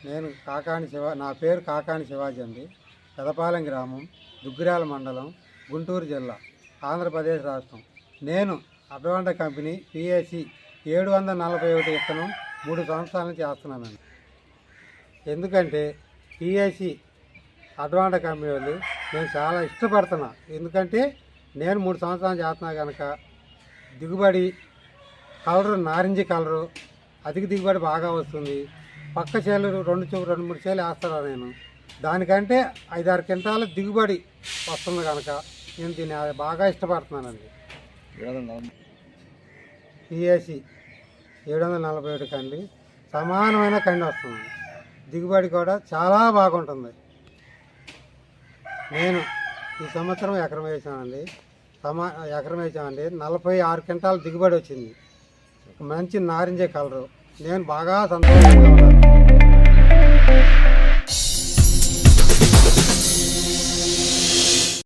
నేను నా పేరు కాకాని శివాజీ అండి. పెదపాలెం గ్రామం, దుగ్గిరాల మండలం, గుంటూరు జిల్లా, ఆంధ్రప్రదేశ్ రాష్ట్రం. నేను అడ్వాంట కంపెనీ పిఏసి 741 విత్తనం 3 సంవత్సరాల నుంచి చేస్తున్నానండి. ఎందుకంటే పిఏసి అడ్వాంట కంపెనీ వాళ్ళు నేను చాలా ఇష్టపడుతున్నా. ఎందుకంటే నేను 3 సంవత్సరాలు చేస్తున్నా కనుక దిగుబడి కలరు, నారింజ కలరు, అధిక దిగుబడి బాగా వస్తుంది. పక్క చేలు 2-3 చేలు వేస్తాను నేను. దానికంటే 5-6 క్వింటాల దిగుబడి వస్తుంది కనుక నేను దీన్ని బాగా ఇష్టపడుతున్నానండి. పిఏసి 741 కండి సమానమైన కండి వస్తుంది. దిగుబడి కూడా చాలా బాగుంటుంది. నేను ఈ సంవత్సరం ఎకరం వేసామండి. ఎకరం వేసామండి 46 క్వింటాల దిగుబడి వచ్చింది. మంచి నారింజ కలరు. నేను బాగా సంతోషంగా ఉన్నాను.